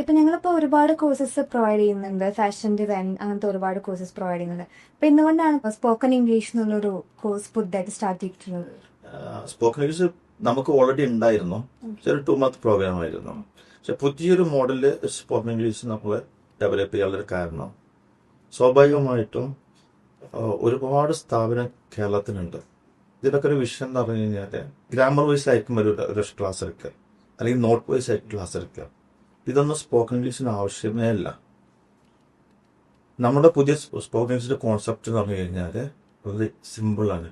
ഇപ്പൊ ഞങ്ങളിപ്പോ ഒരുപാട് കോഴ്സസ് പ്രൊവൈഡ് ചെയ്യുന്നുണ്ട്, ഫാഷൻ ഡിസൈൻ അങ്ങനത്തെ ഒരുപാട് കോഴ്സസ് പ്രൊവൈഡ് ചെയ്യുന്നുണ്ട്. അപ്പൊ എന്തുകൊണ്ടാണ് സ്പോക്കൺ ഇംഗ്ലീഷ് എന്നുള്ളൊരു കോഴ്സ് പുതുതായിട്ട് സ്റ്റാർട്ട് ചെയ്തിട്ടുള്ളത്? സ്പോക്കൺ ഇംഗ്ലീഷ് നമുക്ക് ഓൾറെഡി ഉണ്ടായിരുന്നു, ഒരു 2 month പ്രോഗ്രാം ആയിരുന്നു. പക്ഷെ പുതിയൊരു മോഡല് സ്പോക്കൺ ഇംഗ്ലീഷ് നമ്മൾ ഡെവലപ്പ് ചെയ്യാനുള്ള കാരണം സ്വാഭാവികമായിട്ടും ഒരുപാട് സ്ഥാപനം കേരളത്തിലുണ്ട്. ഇതിനൊക്കെ ഒരു വിഷയം എന്ന് പറഞ്ഞു കഴിഞ്ഞാൽ ഗ്രാമർ വൈസ് ആയിരിക്കും ഒരു ക്ലാസ് എടുക്കുക, അല്ലെങ്കിൽ നോട്ട് വൈസ് ആയിരിക്കും ക്ലാസ് എടുക്കുക. ഇതൊന്നും സ്പോക്കൺ ഇംഗ്ലീഷിന് ആവശ്യമേ അല്ല. നമ്മുടെ പുതിയ സ്പോക്കൺ ഇംഗ്ലീഷിന്റെ കോൺസെപ്റ്റ് എന്ന് പറഞ്ഞു കഴിഞ്ഞാൽ വളരെ സിമ്പിളാണ്.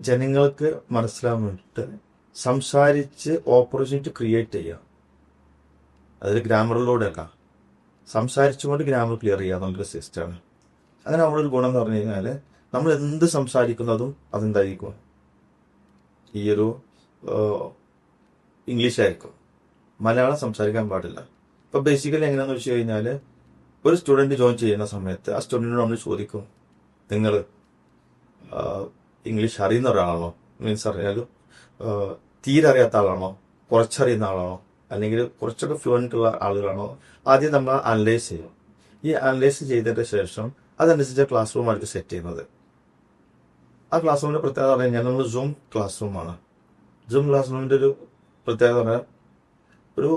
ജനങ്ങൾക്ക് മനസ്സിലാൻ വേണ്ടിയിട്ട് സംസാരിച്ച് ഓപ്പർച്യൂണിറ്റി ക്രിയേറ്റ് ചെയ്യുക. അതൊരു ഗ്രാമറിലൂടെ അല്ല, സംസാരിച്ചുകൊണ്ട് ഗ്രാമർ ക്ലിയർ ചെയ്യുക എന്നുള്ളൊരു സിസ്റ്റമാണ്. അങ്ങനെ നമ്മളൊരു ഗുണം എന്ന് പറഞ്ഞു കഴിഞ്ഞാൽ നമ്മൾ എന്ത് സംസാരിക്കുന്നതും അതെന്തായിരിക്കും, ഈ ഒരു ഇംഗ്ലീഷ് ആയിരിക്കും. മലയാളം സംസാരിക്കാൻ പാടില്ല. ഇപ്പൊ ബേസിക്കലി എങ്ങനെയാണെന്ന് വെച്ച് കഴിഞ്ഞാൽ ഒരു സ്റ്റുഡൻറ് ജോയിൻ ചെയ്യുന്ന സമയത്ത് ആ സ്റ്റുഡൻറ്റിനോട് നമ്മൾ ചോദിക്കും, നിങ്ങൾ ഇംഗ്ലീഷ് അറിയുന്ന ഒരാളാണോ, മീൻസ് അറിയാലും തീരെ അറിയാത്ത ആളാണോ, കുറച്ചറിയുന്ന ആളാണോ, അല്ലെങ്കിൽ കുറച്ചൊക്കെ ഫ്ലുവൻ്റ് ഉള്ള ആളുകളാണോ? ആദ്യം നമ്മൾ അനലൈസ് ചെയ്യും. ഈ അനലൈസ് ചെയ്തതിന് ശേഷം അതനുസരിച്ച് ക്ലാസ് റൂം ആയിട്ട് സെറ്റ് ചെയ്യുന്നത്. ആ ക്ലാസ് റൂമിന്റെ പ്രത്യേകത പറഞ്ഞു കഴിഞ്ഞാൽ നമ്മൾ സൂം ക്ലാസ് റൂമാണ്. സൂം ക്ലാസ് റൂമിന്റെ ഒരു പ്രത്യേകത പറഞ്ഞാൽ ഒരു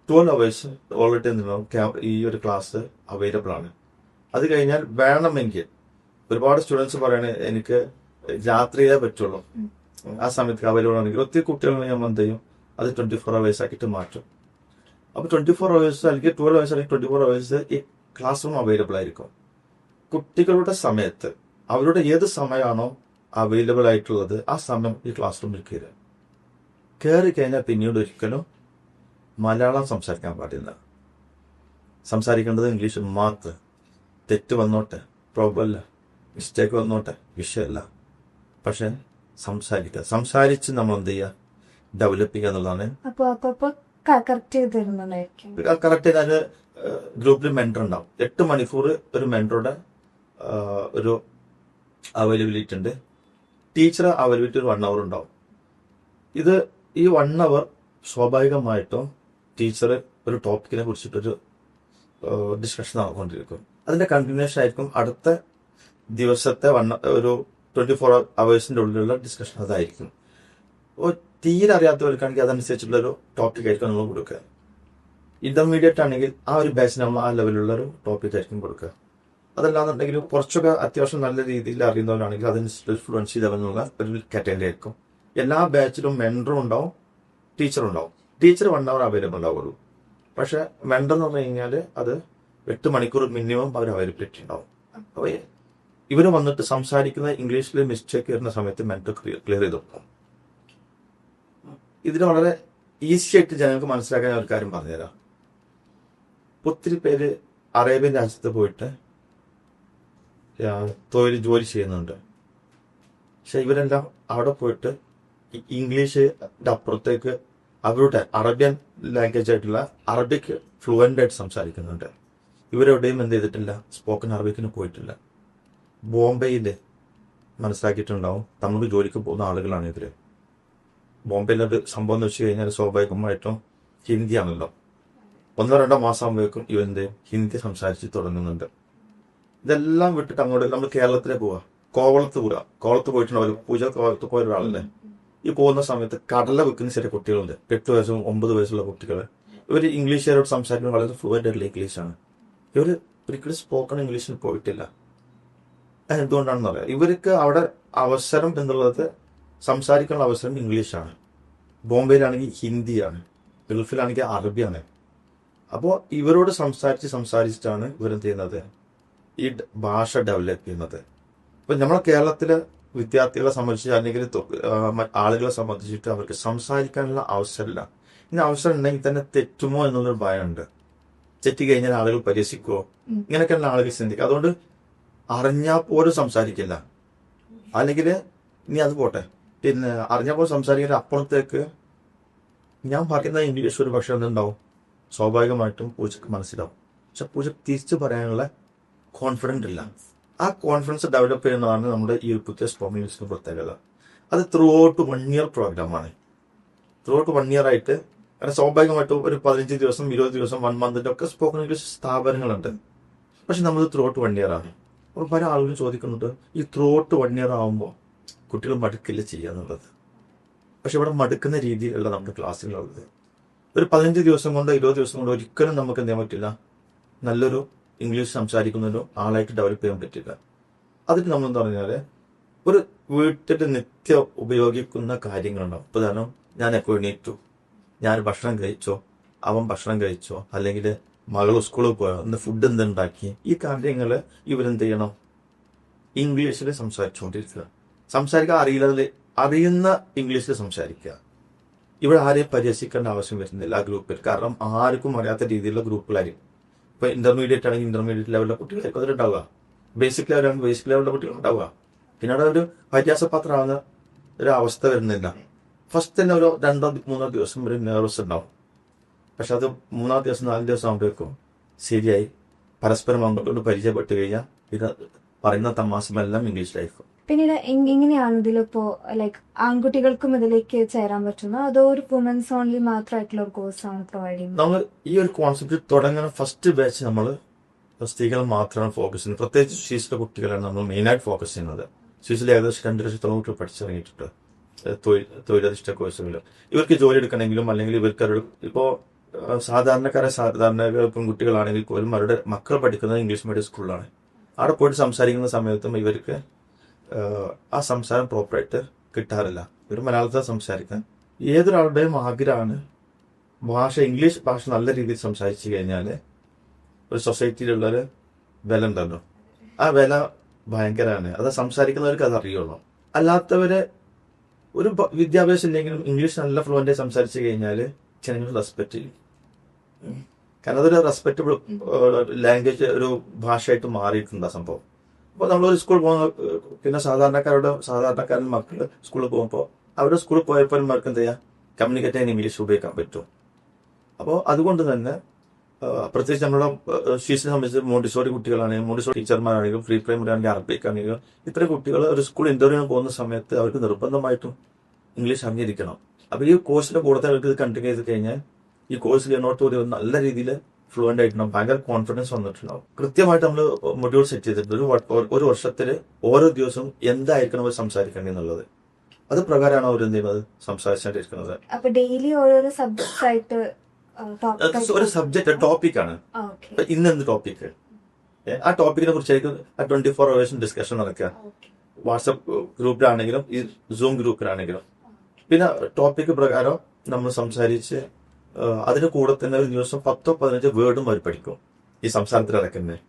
12 hours ഓൾറെഡി ഈ ഒരു ക്ലാസ് അവൈലബിൾ ആണ്. അത് കഴിഞ്ഞാൽ വേണമെങ്കിൽ ഒരുപാട് സ്റ്റുഡൻസ് പറയണേ എനിക്ക് രാത്രിയേ പറ്റുള്ളൂ, ആ സമയത്ത് അവൈലബിൾ ആണെങ്കിൽ ഒത്തിരി കുട്ടികളെ നമ്മൾ എന്ത് ചെയ്യും, അത് 24 hours ആക്കിയിട്ട് മാറ്റും. അപ്പോൾ 24 hours അല്ലെങ്കിൽ 12 hours അല്ലെങ്കിൽ 24 hours ഈ ക്ലാസ് റൂം അവൈലബിൾ ആയിരിക്കും. കുട്ടികളുടെ സമയത്ത് അവരുടെ ഏത് സമയമാണോ അവൈലബിൾ ആയിട്ടുള്ളത് ആ സമയം ഈ ക്ലാസ് റൂമിൽ കയറി കഴിഞ്ഞാൽ പിന്നീട് ഒരിക്കലും മലയാളം സംസാരിക്കാൻ പാടില്ല. സംസാരിക്കേണ്ടത് ഇംഗ്ലീഷ് മാത്രം. തെറ്റ് വന്നോട്ടെ, പ്രോബ്ലം മിസ്റ്റേക്ക് വന്നോട്ടെ, വിഷയമല്ല. പക്ഷെ സംസാരിച്ച് നമ്മൾ എന്ത് ചെയ്യുക, ഡെവലപ്പ് ചെയ്യുക എന്നുള്ളതാണ്. കറക്റ്റ് ഞാൻ ഗ്രൂപ്പിൽ മെന്റർ ഉണ്ടാവും. 8 മണിക്കൂർ ഒരു മെന്ററുടെ ഒരു അവൈലബിലിറ്റി ഉണ്ട്. ടീച്ചർ അവൈലബിലിറ്റി ഒരു 1 hour ഉണ്ടാവും. ഈ 1 hour സ്വാഭാവികമായിട്ടും ടീച്ചർ ഒരു ടോപ്പിക്കിനെ കുറിച്ചിട്ടൊരു ഡിസ്കഷൻ നടന്നുകൊണ്ടിരിക്കും. അതിന്റെ കണ്ടിന്യൂഷൻ ആയിരിക്കും അടുത്ത ദിവസത്തെ ഒരു 24 hours ഉള്ളിലുള്ള ഡിസ്കഷൻ അതായിരിക്കും. തീരെ അറിയാത്തവർക്കാണെങ്കിൽ അതനുസരിച്ചുള്ള ഒരു ടോപ്പിക് ആയിരിക്കും നമ്മൾ കൊടുക്കുക. ഇന്റർമീഡിയറ്റ് ആണെങ്കിൽ ആ ഒരു ബാച്ചിന് നമ്മൾ ആ ലെവലിലുള്ള ഒരു ടോപ്പിക് ആയിരിക്കും കൊടുക്കുക. അതല്ലാന്നുണ്ടെങ്കിൽ കുറച്ചൊക്കെ അത്യാവശ്യം നല്ല രീതിയിൽ അറിയുന്നവരാണെങ്കിൽ അതിനനുസരിച്ച് ഫ്ലുവൻസി ലെവലിലുള്ള ഒരു കാറ്റഗറി ആയിരിക്കും. എല്ലാ ബാച്ചിലും മെന്ററും ഉണ്ടാവും, ടീച്ചറും ഉണ്ടാവും. ടീച്ചർ 1 hour അവൈലബിൾ ഉണ്ടാവുള്ളൂ. പക്ഷെ മെന്റർ എന്ന് പറഞ്ഞു കഴിഞ്ഞാൽ അത് 8 മണിക്കൂർ മിനിമം അവർ അവൈലബിലിറ്റി ഉണ്ടാവും. അപ്പോൾ ഇവർ വന്നിട്ട് സംസാരിക്കുന്ന ഇംഗ്ലീഷിൽ മിസ്റ്റേക്ക് വരുന്ന സമയത്ത് മെന്റർ ക്ലിയർ ചെയ്ത് കൊടുക്കും. ഇതിന് വളരെ ഈസി ആയിട്ട് ജനങ്ങൾക്ക് മനസ്സിലാക്കാൻ ഒരു കാര്യം പറഞ്ഞുതരാം. ഒത്തിരി പേര് അറേബ്യൻ രാജ്യത്ത് പോയിട്ട് ജോലി ചെയ്യുന്നുണ്ട്. പക്ഷെ ഇവരെല്ലാം അവിടെ പോയിട്ട് ഇംഗ്ലീഷിന്റെ അപ്പുറത്തേക്ക് അവരുടെ അറേബ്യൻ ലാംഗ്വേജ് ആയിട്ടുള്ള അറബിക് ഫ്ലുവൻ്റ് ആയിട്ട് സംസാരിക്കുന്നുണ്ട്. ഇവരെവിടെയും എന്ത് ചെയ്തിട്ടില്ല, സ്പോക്കൺ അറബിക്കിന് പോയിട്ടില്ല. ബോംബെയിൽ മനസ്സിലാക്കിയിട്ടുണ്ടാവും, തമിഴ് ജോലിക്ക് പോകുന്ന ആളുകളാണ് ഇവര്. ബോംബെയിലൊരു സംഭവം എന്ന് വെച്ച് കഴിഞ്ഞാൽ സ്വാഭാവികമായിട്ടും ഹിന്ദിയാണല്ലോ. 1-2 മാസം ആകുമ്പോഴേക്കും ഇവന്റെ ഹിന്ദി സംസാരിച്ച് തുടങ്ങുന്നുണ്ട്. ഇതെല്ലാം വിട്ടിട്ട് അങ്ങോട്ട് നമ്മൾ കേരളത്തിലേക്ക് പോവുക, കോവളത്ത് പോയിട്ടുണ്ടാവില്ല, പൂജ കോവളത്ത് പോയ ഒരാളല്ലേ. ഈ പോകുന്ന സമയത്ത് കടല വെക്കുന്ന ചെറിയ കുട്ടികളുണ്ട്, 8 വയസ്സും 9 വയസ്സുള്ള കുട്ടികൾ. ഇവർ ഇംഗ്ലീഷുകാരോട് സംസാരിക്കുന്നത് വളരെ ഫ്ലുവൻ്റ് ആയിട്ടുള്ള ഇംഗ്ലീഷാണ്. ഇവർ ഒരിക്കലും സ്പോക്കൺ ഇംഗ്ലീഷിന് പോയിട്ടില്ല. എന്തുകൊണ്ടാണെന്ന് പറയാം, ഇവർക്ക് അവിടെ അവസരം എന്നുള്ളത് സംസാരിക്കാനുള്ള അവസരം ഇംഗ്ലീഷാണ്. ബോംബെയിലാണെങ്കിൽ ഹിന്ദിയാണ്, ഗൾഫിലാണെങ്കിൽ അറബിയാണ്. അപ്പോൾ ഇവരോട് സംസാരിച്ചിട്ടാണ് ഇവരെന്ത് ചെയ്യുന്നത്, ഈ ഭാഷ ഡെവലപ്പ് ചെയ്യുന്നത്. ഇപ്പൊ നമ്മളെ കേരളത്തിലെ വിദ്യാർത്ഥികളെ സംബന്ധിച്ച് അല്ലെങ്കിൽ ആളുകളെ സംബന്ധിച്ചിട്ട് അവർക്ക് സംസാരിക്കാനുള്ള അവസരമില്ല. ഇനി അവസരം ഉണ്ടെങ്കിൽ തന്നെ തെറ്റുമോ എന്നുള്ളൊരു ഭയമുണ്ട്. തെറ്റി കഴിഞ്ഞാൽ ആളുകൾ പരിഹസിക്കുമോ, ഇങ്ങനെയൊക്കെയുള്ള ആളുകൾ ചിന്തിക്കുക. അതുകൊണ്ട് അറിഞ്ഞാൽ പോലും സംസാരിക്കില്ല. അല്ലെങ്കിൽ ഇനി അത് പോട്ടെ, പിന്നെ അറിഞ്ഞാൽ പോലും സംസാരിക്കുന്ന അപ്പുറത്തേക്ക് ഞാൻ പറയുന്ന ഇംഗ്ലീഷ് ഒരു പക്ഷേ എന്തുണ്ടാവും, സ്വാഭാവികമായിട്ടും പൂജക്ക് മനസ്സിലാവും. പക്ഷെ പൂജക്ക് തിരിച്ചു പറയാനുള്ള കോൺഫിഡൻസ് ഇല്ല. ആ കോൺഫിഡൻസ് ഡെവലപ്പ് ചെയ്യുന്നതാണ് നമ്മുടെ ഈ പുതിയ സ്പോക്കൺ ഇംഗ്ലീഷിന്റെ പ്രത്യേകത. അത് ത്രൂ ഔട്ട് 1 year പ്രോഗ്രാമാണ്. ത്രൂ ഔട്ട് 1 year ആയിട്ട് കാരണം സ്വാഭാവികമായിട്ടും ഒരു 15 ദിവസം 20 ദിവസം 1 മന്തിന്റെ ഒക്കെ സ്പോക്കൺ ഇംഗ്ലീഷ് സ്ഥാപനങ്ങളുണ്ട്. പക്ഷെ നമ്മൾ ത്രൂഔട്ട് 1 ഇയർ ആണ്. അപ്പോൾ പല ആളുകളും ചോദിക്കുന്നുണ്ട്, ഈ ത്രൂഔട്ട് 1 ഇയർ ആകുമ്പോൾ കുട്ടികൾ മടുക്കില്ല ചെയ്യാന്നുള്ളത്. പക്ഷെ ഇവിടെ മടുക്കുന്ന രീതിയിലുള്ള നമ്മുടെ ക്ലാസ്സുകളുള്ളത്. ഒരു 15 ദിവസം കൊണ്ടോ 20 ദിവസം കൊണ്ടോ ഒരിക്കലും നമുക്ക് എന്ത് ചെയ്യാൻ പറ്റില്ല, നല്ലൊരു ഇംഗ്ലീഷ് സംസാരിക്കുന്നൊരു ആളായിട്ട് ഡെവലപ്പ് ചെയ്യാൻ പറ്റില്ല. അതിന് നമ്മളെന്ന് പറഞ്ഞാൽ ഒരു വീട്ടിൽ നിത്യം ഉപയോഗിക്കുന്ന കാര്യങ്ങളുണ്ടാവും. ഇപ്പോൾ കാരണം ഞാൻ എപ്പോൾ എണീറ്റു, ഞാൻ ഭക്ഷണം കഴിച്ചോ, അവൻ ഭക്ഷണം കഴിച്ചോ, അല്ലെങ്കിൽ മകൾ സ്കൂളിൽ പോയോ, ഇന്ന് ഫുഡ് എന്തുണ്ടാക്കി, ഈ കാര്യങ്ങൾ ഇവരെന്ത് ചെയ്യണം, ഇംഗ്ലീഷിൽ സംസാരിച്ചുകൊണ്ടിരിക്കുക. സംസാരിക്കാൻ അറിയുന്ന ഇംഗ്ലീഷിൽ സംസാരിക്കുക. ഇവിടെ ആരെയും പരിഹസിക്കേണ്ട ആവശ്യം വരുന്നില്ല ആ ഗ്രൂപ്പിൽ. കാരണം ആർക്കും അറിയാത്ത രീതിയിലുള്ള ഗ്രൂപ്പുകളായിരിക്കും. ഇപ്പൊ ഇന്റർമീഡിയറ്റ് ആണെങ്കിൽ ഇന്റർമീഡിയറ്റ് ലെവലിലെ കുട്ടികളായിരിക്കും അതിലുണ്ടാവുക, ബേസിക് ലെവലാണെങ്കിൽ ബേസിക് ലെവലിലെ കുട്ടികൾ ഉണ്ടാവുക. പിന്നീട് ഒരു വ്യത്യാസപാത്രമാകുന്ന ഒരു അവസ്ഥ വരുന്നില്ല. ഫസ്റ്റ് തന്നെ ഒരു 2-3 ദിവസം വരെ നെർവസ് ഉണ്ടാവും. പക്ഷെ അത് 3-ാം ദിവസം 4 ദിവസം ആകുമ്പോഴേക്കും ശരിയായി പരസ്പരം അങ്ങോട്ട് പരിചയപ്പെട്ട് കഴിഞ്ഞാൽ ഇത് പറയുന്ന തമാശമെല്ലാം ഇംഗ്ലീഷിലായിരിക്കും. പിന്നീട് എങ്ങനെയാണ് ഇതിലിപ്പോ ലൈക്ക് ആൺകുട്ടികൾക്കും ഇതിലേക്ക് ചേരാൻ പറ്റുന്നത്, അതോ ഒരു വുമൻസ് ഓൺലി മാത്രമായിട്ടുള്ള ഒരു കോഴ്സാണ് പ്രൊവൈഡ് ചെയ്യുന്നത്? നമ്മൾ ഈ ഒരു കോൺസെപ്റ്റ് തുടങ്ങുന്ന ഫസ്റ്റ് ബാച്ച് നമ്മൾ സ്ത്രീകൾ മാത്രമാണ് ഫോക്കസ് ചെയ്യുന്നത്. പ്രത്യേകിച്ച് സ്വീസിലെ കുട്ടികളാണ് നമ്മൾ മെയിനായിട്ട് ഫോക്കസ് ചെയ്യുന്നത്. സ്വീസിൽ ഏകദേശം 2 ലക്ഷത്തോളം കുട്ടികൾ പഠിച്ചിറങ്ങിയിട്ടുണ്ട് തൊഴിലധിഷ്ഠിത കോഴ്സുകൾ. ഇവർക്ക് ജോലി എടുക്കണമെങ്കിലും അല്ലെങ്കിൽ ഇവർക്ക് ഇപ്പോൾ സാധാരണ പെൺകുട്ടികളാണെങ്കിൽ പോലും അവരുടെ മക്കൾ പഠിക്കുന്നത് ഇംഗ്ലീഷ് മീഡിയം സ്കൂളിലാണ്. അവിടെ പോയിട്ട് സംസാരിക്കുന്ന സമയത്തും ഇവർക്ക് ആ സംസാരം പ്രോപ്പറായിട്ട് കിട്ടാറില്ല. ഇവർ മലയാളത്തിൽ സംസാരിക്കാൻ ഏതൊരാളുടെയും ആഗ്രഹമാണ് ഇംഗ്ലീഷ് ഭാഷ നല്ല രീതിയിൽ സംസാരിച്ചു കഴിഞ്ഞാൽ ഒരു സൊസൈറ്റിയിലുള്ളൊരു വില ഉണ്ടല്ലോ, ആ വില ഭയങ്കരമാണ്. അത് സംസാരിക്കുന്നവർക്ക് അത് അറിയുള്ളൂ. അല്ലാത്തവരെ ഒരു വിദ്യാഭ്യാസം ഇല്ലെങ്കിലും ഇംഗ്ലീഷ് നല്ല ഫ്ലുവൻ്റായി സംസാരിച്ചു കഴിഞ്ഞാൽ ജനങ്ങൾ റെസ്പെക്ട് ചെയ്യും. കാരണം അതൊരു റെസ്പെക്റ്റബിൾ ലാംഗ്വേജ്, ഒരു ഭാഷയായിട്ട് മാറിയിട്ടുണ്ട് ആ സംഭവം. അപ്പോൾ നമ്മളൊരു സ്കൂളിൽ പോകുന്ന പിന്നെ സാധാരണക്കാരൻ മക്കൾ സ്കൂളിൽ പോകുമ്പോൾ അവരുടെ സ്കൂളിൽ പോയപ്പോൾ അവർക്ക് എന്ത് ചെയ്യാം, കമ്മ്യൂണിക്കേറ്റ് ചെയ്യാൻ ഇംഗ്ലീഷ് ഉപയോഗിക്കാൻ പറ്റും. അപ്പോൾ അതുകൊണ്ട് തന്നെ പ്രത്യേകിച്ച് നമ്മുടെ സ്വീസിനെ സംബന്ധിച്ച് മോണ്ടിസോറി കുട്ടികളാണെങ്കിലും മോണ്ടിസോറി ടീച്ചർമാരാണെങ്കിലും ഫ്രീ പ്രൈമറി ആണെങ്കിലും അറബിക് ആണെങ്കിലും ഇത്തരം കുട്ടികൾ ഒരു സ്കൂൾ ഇന്റർവ്യൂവിന് പോകുന്ന സമയത്ത് അവർക്ക് നിർബന്ധമായിട്ടും ഇംഗ്ലീഷ് അറിഞ്ഞിരിക്കണം. അപ്പോൾ ഈ കോഴ്സിന്റെ കൂടെ അവർക്ക് ഇത് കണ്ടിന്യൂ ചെയ്ത് കഴിഞ്ഞാൽ ഈ കോഴ്സിൽ എന്നോട്ട് ഒരു നല്ല രീതിയിൽ ഫ്ലുവൻ്റ് ആയിട്ടുണ്ടാവും, ഭയങ്കര കോൺഫിഡൻസ് വന്നിട്ടുണ്ടാവും. കൃത്യമായിട്ട് നമ്മൾ മൊഡ്യൂൾ സെറ്റ് ചെയ്തിട്ടുണ്ട്. ഒരു വർഷത്തിൽ ഓരോ ദിവസവും എന്തായിരിക്കണം അവർ സംസാരിക്കേണ്ടത് എന്നുള്ളത്, അത് പ്രകാരമാണ് അവർ എന്ത് ചെയ്യുന്നത്, സംസാരിച്ചുകൊണ്ടിരിക്കുന്നത്. അപ്പൊ ഡെയിലി ഓരോരോ സബ്ജക്ട്സ് ആയിട്ട് ഒരു സബ്ജക്ട് ടോപ്പിക്കാണ്. ഇന്ന് എന്ത് ടോപ്പിക്ക്, ആ ടോപ്പിക്കിനെ കുറിച്ചായിരിക്കും 24 hours ഡിസ്കഷൻ നടക്കുക. വാട്സപ്പ് ഗ്രൂപ്പിലാണെങ്കിലും ഈ സൂം ഗ്രൂപ്പിലാണെങ്കിലും. പിന്നെ ടോപ്പിക്ക് പ്രകാരം നമ്മൾ സംസാരിച്ച് അതിന് കൂടെ തന്നെ ഒരു ദിവസം 10-15 വേർഡും അവർ പഠിക്കും. ഈ സംസാരത്തിൽ നടക്കുന്നത്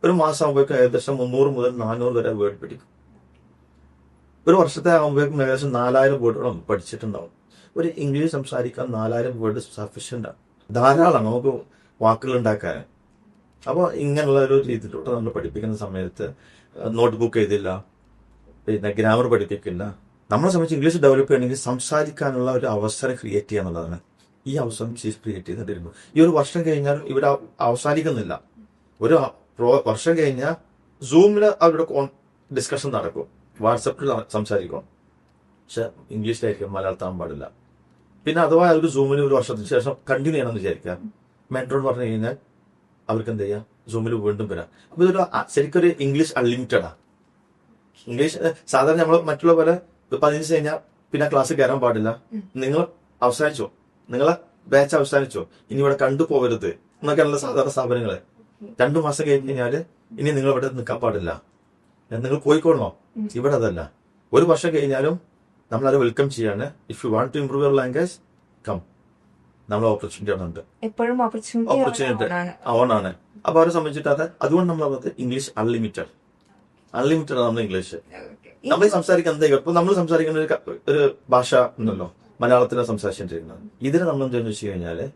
ഒരു മാസം ആകുമ്പോഴേക്കും ഏകദേശം 300 മുതൽ 400 വരെ വേർഡ് പഠിക്കും. ഒരു വർഷത്തെ ആകുമ്പോഴേക്കും ഏകദേശം 4000 വേർഡുകളും പഠിച്ചിട്ടുണ്ടാവും. ഒരു ഇംഗ്ലീഷ് സംസാരിക്കാൻ 4000 വേർഡ് സഫീഷ്യൻ്റ് ആണ്, ധാരാളമാണ് നമുക്ക് വാക്കുകൾ ഉണ്ടാക്കാൻ. അപ്പോൾ ഇങ്ങനെയുള്ള ഒരു രീതിയിലൂടെ നമ്മൾ പഠിപ്പിക്കുന്ന സമയത്ത് നോട്ട്ബുക്ക് എഴുതില്ല, പിന്നെ ഗ്രാമർ പഠിപ്പിക്കില്ല. നമ്മളെ സംബന്ധിച്ച് ഇംഗ്ലീഷ് ഡെവലപ്പ് ചെയ്യണമെങ്കിൽ സംസാരിക്കാനുള്ള ഒരു അവസരം ക്രിയേറ്റ് ചെയ്യുക എന്നുള്ളതാണ്. ഈ അവസരം ക്രിയേറ്റ് ചെയ്തിട്ടിരുന്നു. ഈ ഒരു വർഷം കഴിഞ്ഞാൽ ഇവിടെ അവസാനിക്കുന്നില്ല. ഒരു വർഷം കഴിഞ്ഞാൽ സൂമിൽ അവരുടെ ഡിസ്കഷൻ നടക്കും, വാട്സപ്പിൽ സംസാരിക്കും, പക്ഷെ ഇംഗ്ലീഷിലായിരിക്കും, മലയാളത്താൻ പാടില്ല. പിന്നെ അഥവാ അവർക്ക് സൂമിൽ ഒരു വർഷത്തിന് ശേഷം കണ്ടിന്യൂ ചെയ്യണമെന്ന് വിചാരിക്കാം, മെൻറ്ററോട് പറഞ്ഞു കഴിഞ്ഞാൽ അവർക്ക് എന്ത് ചെയ്യാം, സൂമിൽ വീണ്ടും വരാം. അപ്പോൾ ഇതൊരു ശരിക്കൊരു ഇംഗ്ലീഷ് അൺലിമിറ്റഡാണ്. ഇംഗ്ലീഷ് സാധാരണ നമ്മൾ മറ്റുള്ള പോലെ 15 കഴിഞ്ഞാൽ പിന്നെ ക്ലാസ് കയറാൻ പാടില്ല, നിങ്ങൾ അവസാനിച്ചോ, നിങ്ങളെ ബാച്ച് അവസാനിച്ചോ, ഇനി ഇവിടെ കണ്ടുപോകരുത് എന്നൊക്കെയുള്ള സാധാരണ സ്ഥാപനങ്ങള്. 2 മാസം കഴിഞ്ഞ് കഴിഞ്ഞാൽ ഇനി നിങ്ങൾ ഇവിടെ നിൽക്കാൻ പാടില്ല, നിങ്ങൾ പോയിക്കോളണോ. ഇവിടെ അതല്ല, ഒരു വർഷം കഴിഞ്ഞാലും നമ്മളത് വെൽക്കം ചെയ്യാണ്. If you want to improve your language come, നമ്മൾ ഓപ്പർച്യൂണിറ്റി ആണ്. എപ്പോഴും ഓപ്പർച്യൂണിറ്റി ഓണാണ്. അപ്പൊ അവരെ സംബന്ധിച്ചിട്ട് അതുകൊണ്ട് നമ്മൾ പറഞ്ഞത് ഇംഗ്ലീഷ് അൺലിമിറ്റഡ് ആണ് നമ്മുടെ ഇംഗ്ലീഷ്. നമ്മൾ സംസാരിക്കാൻ എന്താ, ഇപ്പൊ നമ്മൾ സംസാരിക്കുന്ന ഒരു ഭാഷ ഉണ്ടല്ലോ, മലയാളത്തിലാണ് സംസാരിച്ചുകൊണ്ടിരിക്കുന്നത്. ഇതിനെ നമ്മൾ എന്താണെന്ന് വെച്ച് കഴിഞ്ഞാല്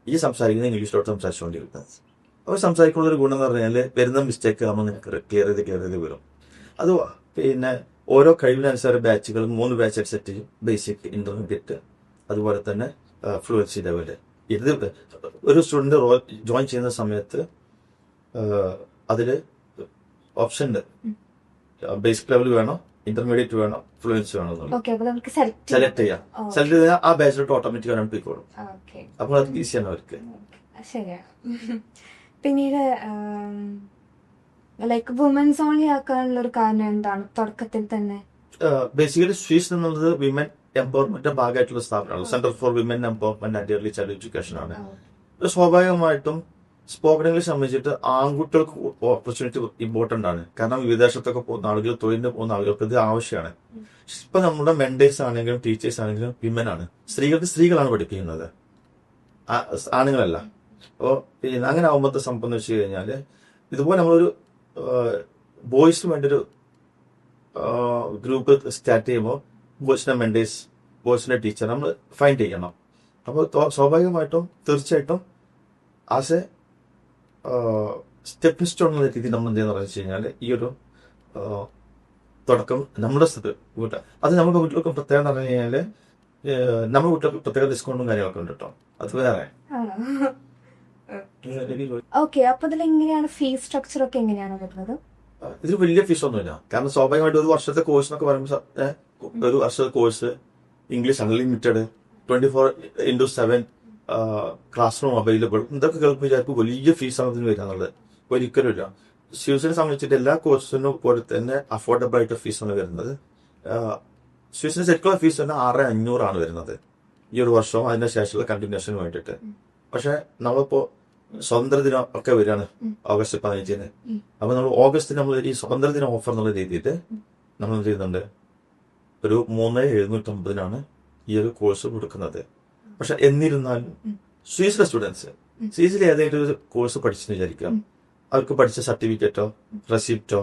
ഈ സംസാരിക്കുന്ന ഇംഗ്ലീഷിലോട്ട് സംസാരിച്ചുകൊണ്ടിരിക്കുന്നത്. അപ്പോൾ സംസാരിക്കുന്ന ഒരു ഗുണം എന്ന് പറഞ്ഞാൽ വരുന്ന മിസ്റ്റേക്ക് നമ്മൾ ക്ലിയർ ചെയ്ത് വരും. അത് പിന്നെ ഓരോ കഴിവിനനുസരിച്ച് ബാച്ചുകൾ 3 ബാച്ച് സെറ്റ് ചെയ്യും. ബേസിക്, ഇന്റർമീഡിയറ്റ്, അതുപോലെ തന്നെ ഫ്ലുവൻസി ലെവല്. ഇത് ഒരു സ്റ്റുഡന്റ് ജോയിൻ ചെയ്യുന്ന സമയത്ത് അതിൽ ഓപ്ഷൻ ഉണ്ട്, ബേസിക് ലെവൽ വേണോ, ഇന്റർമീഡിയറ്റ് വേണം, ഫ്ലുവൻസി വേണം എന്നുള്ളത് ഓക്കെ. അപ്പൊ നമുക്ക് സെലക്ട് സെലക്ട് ചെയ്യാം. സെലക്ട് ചെയ്താൽ ആ ബാച്ചിലോട്ട് ഓട്ടോമാറ്റിക് ആയിട്ട് പോയിക്കോളും. ഓക്കെ. അപ്പോൾ അത് ഈസിയാണ് അവർക്ക്. ശരിയാണ്. പിന്നീട് ലൈക്ക് വുമൻസ് ഓൺലി ആക്കാനുള്ള ഒരു കാരണം എന്താണ് തുടക്കത്തിൽ തന്നെ? ബേസിക്കലി സ്വീസ് എന്നുള്ളത് വിമൻ എംപവർമെന്റിന്റെ ഭാഗമായിട്ടുള്ള സ്ഥാപനമാണ്. Centre for women empowerment and early child education ആണ്. സ്വാഭാവികമായിട്ടും സ്പോക്കൺ ഇംഗ്ലീഷ് സംബന്ധിച്ചിട്ട് ആൺകുട്ടികൾക്ക് ഓപ്പർച്യൂണിറ്റി ഇമ്പോർട്ടന്റ് ആണ്. കാരണം വിദേശത്തൊക്കെ പോകുന്ന ആളുകൾ, തൊഴിലിന് പോകുന്ന ആളുകൾക്ക് ഇത് ആവശ്യമാണ്. ഇപ്പൊ നമ്മുടെ മെന്റേഴ്സ് ആണെങ്കിലും ടീച്ചേഴ്സ് ആണെങ്കിലും വിമൻ ആണ്. സ്ത്രീകളാണ് പഠിപ്പിക്കുന്നത്, ആണുങ്ങളല്ല. അപ്പോൾ അങ്ങനെ ആവുമ്പോഴത്തെ സംഭവം എന്ന് വെച്ച് കഴിഞ്ഞാല് ഇതുപോലെ നമ്മളൊരു ബോയ്സിന് വേണ്ടി ഒരു ഗ്രൂപ്പ് സ്റ്റാർട്ട് ചെയ്യുമ്പോൾ ബോയ്സിന്റെ മെന്റേഴ്സ്, ബോയ്സിന്റെ ടീച്ചർ നമ്മൾ ഫൈൻഡ് ചെയ്യണം. അപ്പോൾ സ്വാഭാവികമായിട്ടും തീർച്ചയായിട്ടും ആസ് എ സ്റ്റെപ്പിംഗ് സ്റ്റോൺ എന്ന രീതിയിൽ നമ്മൾ എന്തെന്ന് പറഞ്ഞു കഴിഞ്ഞാൽ ഈ ഒരു തുടക്കം നമ്മുടെ വീട്ടിൽ, അത് നമ്മുടെ വീട്ടിലൊക്കെ പ്രത്യേകം എന്ന് പറഞ്ഞു കഴിഞ്ഞാല് നമ്മുടെ വീട്ടിലൊക്കെ പ്രത്യേക ഡിസ്കൗണ്ടും കാര്യങ്ങളൊക്കെ ഉണ്ട് കേട്ടോ. അത് വേറെ. ഓക്കെ. അപ്പൊ ഇതിൽ എങ്ങനെയാണ് ഫീസ് സ്ട്രക്ചർ ഒക്കെ എങ്ങനെയാണ് വരുന്നത്? ഇതിൽ വലിയ ഫീസ് ഒന്നുമില്ല. കാരണം സ്വാഭാവികമായിട്ട് ഒരു വർഷത്തെ കോഴ്സ് എന്നൊക്കെ പറയുമ്പോൾ ഒരു വർഷത്തെ course English unlimited 24/7 class room available, ഇതൊക്കെ കേൾക്കുമ്പോൾ വിചാരിക്കും വലിയ ഫീസാണ് ഇതിന് വരാന്നുള്ളത്. ഒരിക്കലും ഇല്ല. സ്യൂസിനെ സംബന്ധിച്ചിട്ട് എല്ലാ കോഴ്സിനും പോലെ തന്നെ അഫോർഡബിൾ ആയിട്ട് ഫീസാണ് വരുന്നത്. സ്യൂസിന് ശരിക്കുള്ള ഫീസ് തന്നെ 6,500 വരുന്നത് ഈ ഒരു വർഷവും അതിന്റെ ശേഷമുള്ള കണ്ടിന്യൂഷന് വേണ്ടിയിട്ട്. പക്ഷെ നമ്മളിപ്പോ സ്വാതന്ത്ര്യദിനം ഒക്കെ വരികയാണ് ഓഗസ്റ്റ് 15-ന്. അപ്പൊ നമ്മൾ ഓഗസ്റ്റിൽ നമ്മൾ ഈ സ്വാതന്ത്ര്യദിന ഓഫർ എന്നുള്ള രീതിയിൽ നമ്മൾ എന്ത് ചെയ്യുന്നുണ്ട്, ഒരു 3,750 ഈ ഒരു കോഴ്സ് കൊടുക്കുന്നത്. പക്ഷെ എന്നിരുന്നാലും സ്വീസിലെ സ്റ്റുഡൻസ് സ്വീസിൽ ഏതെങ്കിലും ഒരു കോഴ്സ് പഠിച്ചെന്ന് വിചാരിക്കാം, അവർക്ക് പഠിച്ച സർട്ടിഫിക്കറ്റോ റെസിപ്റ്റോ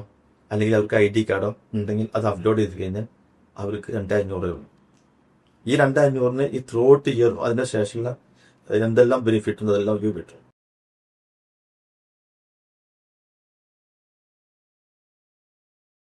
അല്ലെങ്കിൽ അവർക്ക് ID കാർഡോ ഉണ്ടെങ്കിൽ അത് അപ്ലോഡ് ചെയ്ത് കഴിഞ്ഞാൽ അവർക്ക് 2,500 ഉള്ളൂ. ഈ 2,500 ഈ ത്രൂ ഔട്ട് ഇയർ അതിന്റെ ശേഷമുള്ള എന്തെല്ലാം ബെനിഫിറ്റ് ഉണ്ട് അതെല്ലാം വ്യൂ കിട്ടും.